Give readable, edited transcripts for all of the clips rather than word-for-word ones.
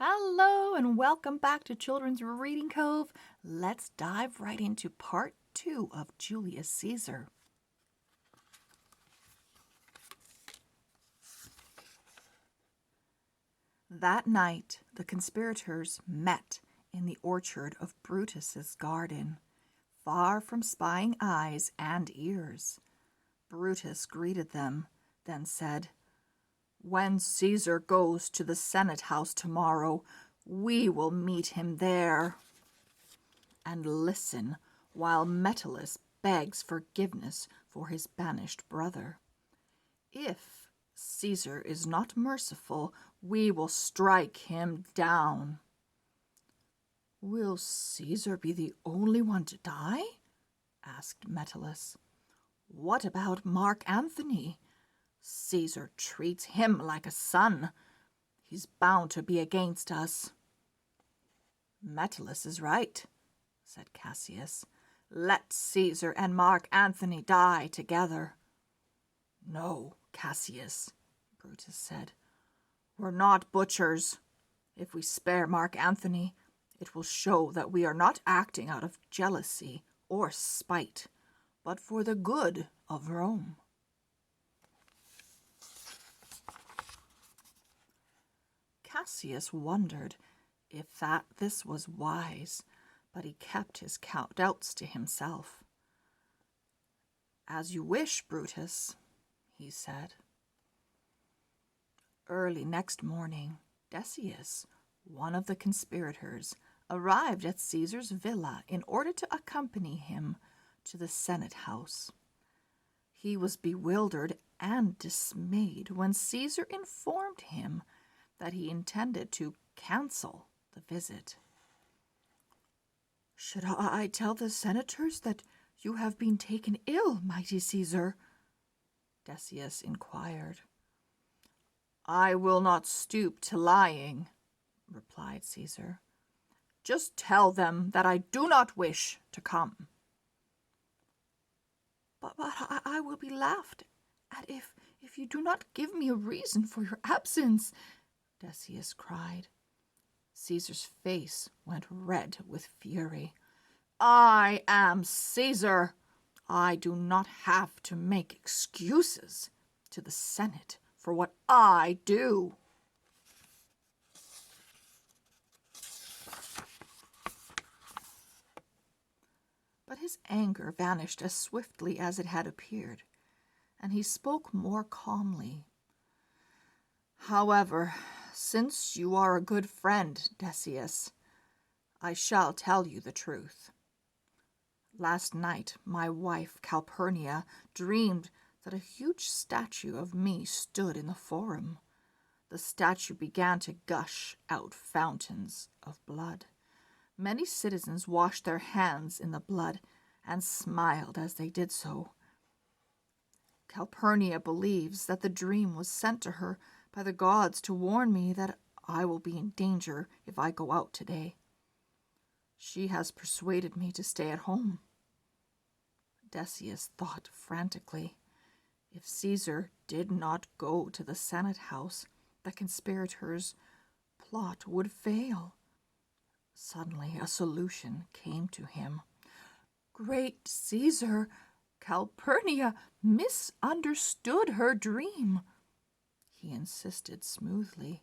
Hello and welcome back to Children's Reading Cove. Let's dive right into part 2 of Julius Caesar. That night, the conspirators met in the orchard of Brutus's garden, far from spying eyes and ears. Brutus greeted them, then said, "When Caesar goes to the Senate house tomorrow, we will meet him there. And listen while Metellus begs forgiveness for his banished brother. If Caesar is not merciful, we will strike him down." "Will Caesar be the only one to die?" asked Metellus. "What about Mark Antony? Caesar treats him like a son. He's bound to be against us." "Metellus is right," said Cassius. "Let Caesar and Mark Antony die together." "No, Cassius," Brutus said. "We're not butchers. If we spare Mark Antony, it will show that we are not acting out of jealousy or spite, but for the good of Rome." Cassius wondered if this was wise, but he kept his doubts to himself. "As you wish, Brutus," he said. Early next morning, Decius, one of the conspirators, arrived at Caesar's villa in order to accompany him to the Senate house. He was bewildered and dismayed when Caesar informed him that he intended to cancel the visit. "Should I tell the senators that you have been taken ill, mighty Caesar?" Decius inquired. "I will not stoop to lying," replied Caesar. "Just tell them that I do not wish to come." But I will be laughed at if you do not give me a reason for your absence," Decius cried. Caesar's face went red with fury. "I am Caesar. I do not have to make excuses to the Senate for what I do." But his anger vanished as swiftly as it had appeared, and he spoke more calmly. "However, since you are a good friend, Decius, I shall tell you the truth. Last night my wife Calpurnia dreamed that a huge statue of me stood in the forum. The statue began to gush out fountains of blood. Many citizens washed their hands in the blood and smiled as they did so. Calpurnia believes that the dream was sent to her by the gods to warn me that I will be in danger if I go out today. She has persuaded me to stay at home." Decius thought frantically. If Caesar did not go to the Senate house, the conspirators' plot would fail. Suddenly a solution came to him. "Great Caesar, Calpurnia misunderstood her dream," he insisted smoothly.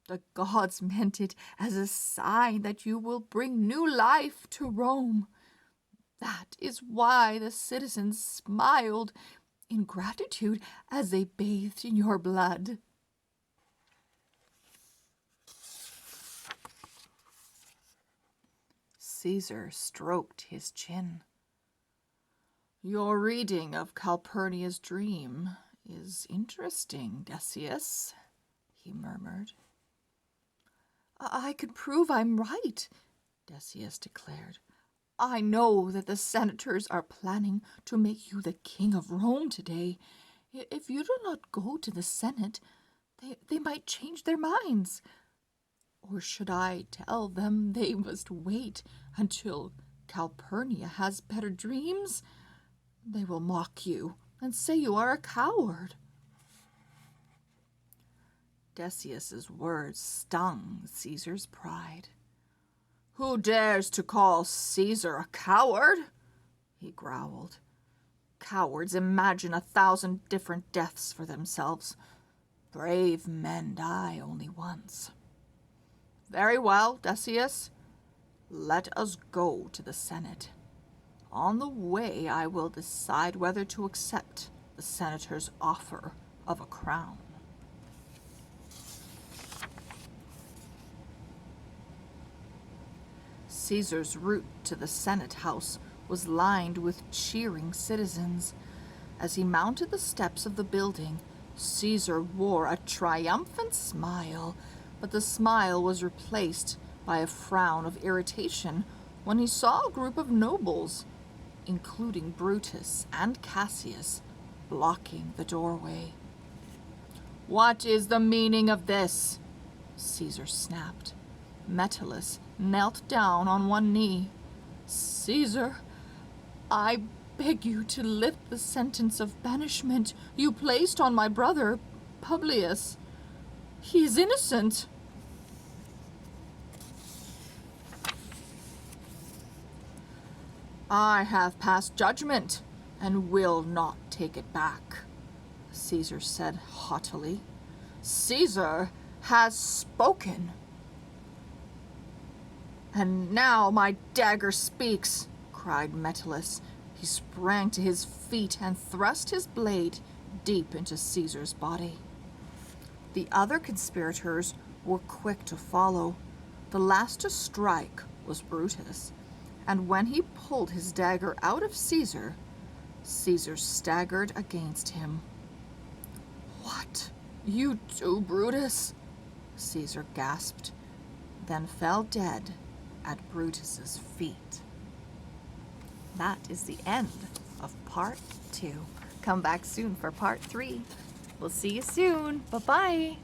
"The gods meant it as a sign that you will bring new life to Rome. That is why the citizens smiled in gratitude as they bathed in your blood." Caesar stroked his chin. "Your reading of Calpurnia's dream is interesting, Decius," he murmured. "I can prove I'm right," Decius declared. "I know that the senators are planning to make you the king of Rome today. If you do not go to the Senate, they might change their minds. Or should I tell them they must wait until Calpurnia has better dreams? They will mock you and say you are a coward." Decius's words stung Caesar's pride. "Who dares to call Caesar a coward?" he growled. "Cowards imagine 1,000 different deaths for themselves. Brave men die only once. Very well, Decius. Let us go to the Senate. On the way I will decide whether to accept the senator's offer of a crown." Caesar's route to the Senate house was lined with cheering citizens. As he mounted the steps of the building, Caesar wore a triumphant smile, but the smile was replaced by a frown of irritation when he saw a group of nobles, including Brutus and Cassius, blocking the doorway. "What is the meaning of this?" Caesar snapped. Metellus knelt down on one knee. "Caesar, I beg you to lift the sentence of banishment you placed on my brother, Publius. He is innocent." "I have passed judgment and will not take it back," Caesar said haughtily. "Caesar has spoken." "And now my dagger speaks," cried Metellus. He sprang to his feet and thrust his blade deep into Caesar's body. The other conspirators were quick to follow. The last to strike was Brutus, and when he pulled his dagger out of Caesar, Caesar staggered against him. "What you do, Brutus?" Caesar gasped, then fell dead at Brutus's feet. That is the end of part 2. Come back soon for part 3. We'll see you soon. Bye-bye.